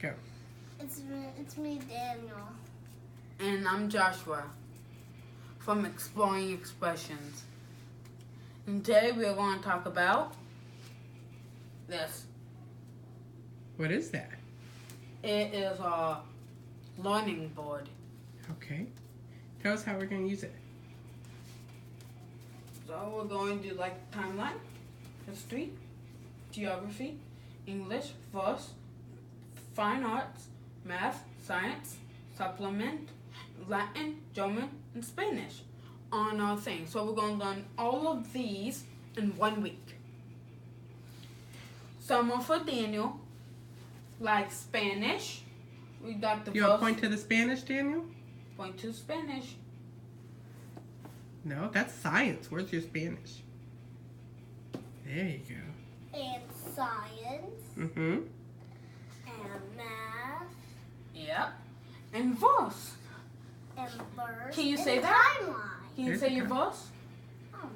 Go. It's me, Daniel. And I'm Joshua from Exploring Expressions. And today we're going to talk about this. What is that? It is a learning board. Okay. Tell us how we're going to use it. So we're going to do like timeline, history, geography, English, verse, fine arts, math, science, supplement, Latin, German, and Spanish on our thing. So we're going to learn all of these in 1 week. Some are for Daniel, like Spanish. We got the You want to point to the Spanish, Daniel? Point to Spanish. No, that's science. Where's your Spanish? There you go. And science. Mm-hmm. And math. Yep. And verse. And verse. Can you and say that? Timeline. Can you There's say the your time. verse? Oh,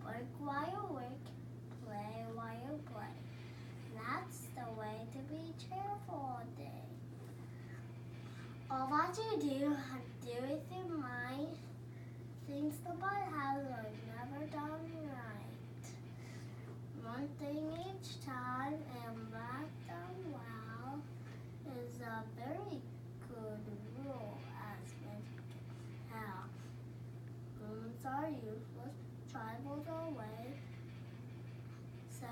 work while you work, play while you play. That's the way to be cheerful all day. All what you do with your mind, things the Bible has are never done right. One thing each time and back done well is a very good rule as men have. Moons are useless, tribals are away. So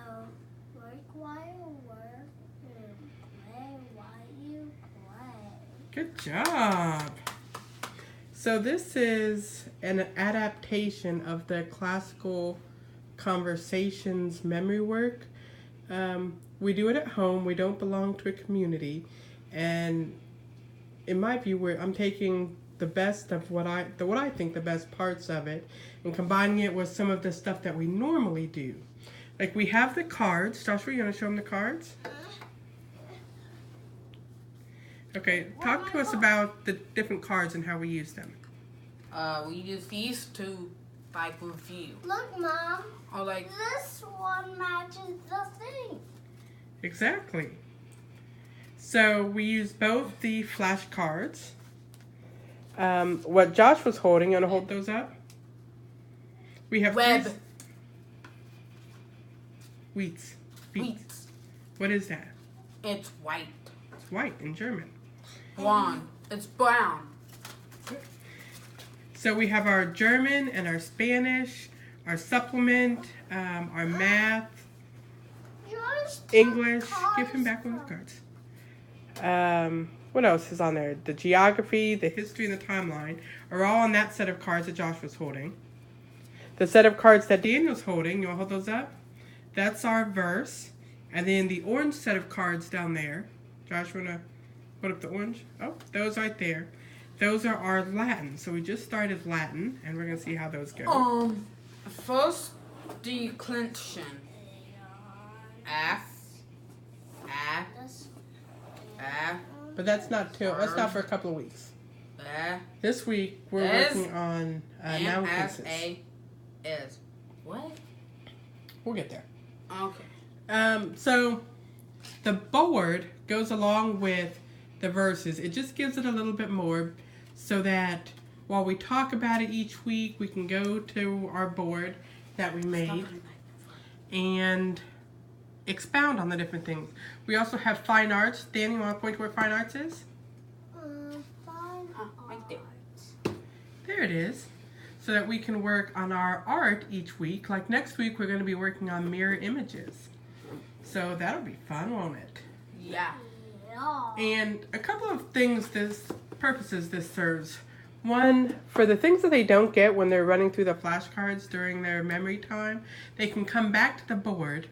work while you work and play while you play. Good job. So this is an adaptation of the classical conversations memory work. We do it at home. We don't belong to a community. And in my view, I'm taking the best of what I think the best parts of it and combining it with some of the stuff that we normally do. Like we have the cards. Joshua, you want to show them the cards? Okay, talk to us about the different cards and how we use them. We use these to like review. Look, Mom. Or like This one matches the thing. Exactly. So we use both the flashcards. What Josh was holding, you want to hold those up? We have web. three- Wheats. Beets. Wheats. What is that? It's white. It's white in German. Blonde. It's brown. So we have our German and our Spanish, our supplement, our math, Yours English. cards Give him back one of the cards. What else is on there? The geography, the history, and the timeline are all on that set of cards that Josh was holding. The set of cards that Daniel's holding, you want to hold those up? That's our verse. And then the orange set of cards down there. Josh, want to put up the orange? Oh, those right there. Those are our Latin. So we just started Latin, and we're going to see how those go. First declension. F. But that's not for a couple of weeks. This week, we're working on noun cases. MFA is. What? We'll get there. Okay. So the board goes along with the verses. It just gives it a little bit more so that while we talk about it each week, we can go to our board that we made and expound on the different things. We also have fine arts. Danny, you want to point to where fine arts is? Fine Right there. arts. There it is. So that we can work on our art each week. Like next week, we're going to be working on mirror images. So that'll be fun, won't it? Yeah. Yeah. And a couple of purposes this serves. One, for the things that they don't get when they're running through the flashcards during their memory time, they can come back to the board.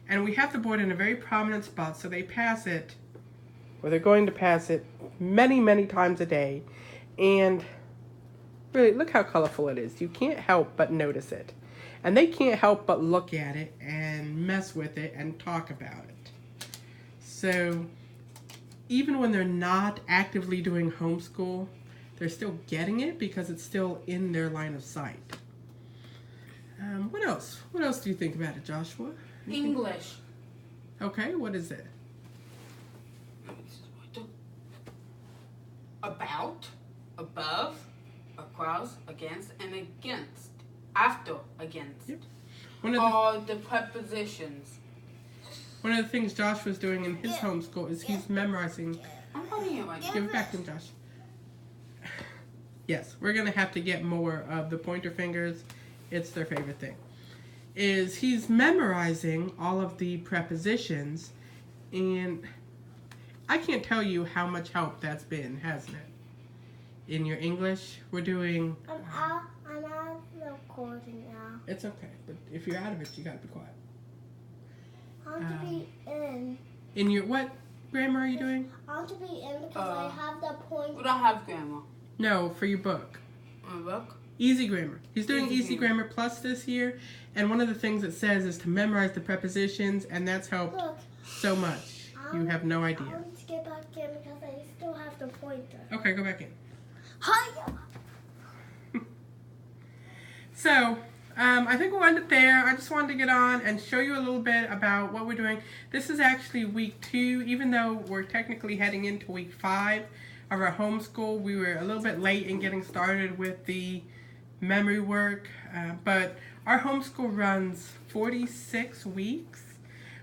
And we have the board in a very prominent spot, so they pass it, or they're going to pass it many, many times a day. And really, look how colorful it is. You can't help but notice it. And they can't help but look at it and mess with it and talk about it. So even when they're not actively doing homeschool, they're still getting it because it's still in their line of sight. What else? What else do you think about it, Joshua? English. Okay, what is it? above, across, against, and against. After, against. Yep. One of the All the prepositions. One of the things Josh was doing in his homeschool is he's memorizing. I'm holding it right now. Give it back to him, Josh. Yes, we're going to have to get more of the pointer fingers. It's their favorite thing. He's memorizing all of the prepositions, and I can't tell you how much help that's been, hasn't it? In your English, we're doing... I'm out of the recording now. It's okay, but if you're out of it, you got to be quiet. I want to be in. In your... What grammar are you doing? I want to be in because I have the point. We don't have grammar. No, for your book. My book? Easy Grammar. He's doing Easy Easy Grammar Plus this year, and one of the things it says is to memorize the prepositions, and that's helped Look, so much. You have no I idea. want to get back in because I still have the pointer. Okay, go back in. Hi. So, I think we'll end it there. I just wanted to get on and show you a little bit about what we're doing. This is actually week 2, even though we're technically heading into week 5 of our homeschool. We were a little bit late in getting started with the memory work, but our homeschool runs 46 weeks,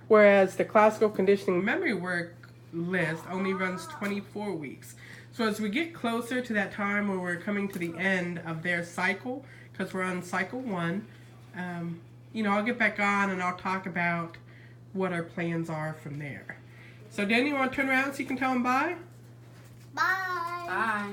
whereas the classical conditioning memory work list only runs 24 weeks. So as we get closer to that time where we're coming to the end of their cycle, because we're on cycle 1, I'll get back on and I'll talk about what our plans are from there. So Danny, you want to turn around so you can tell them bye? Bye. Bye.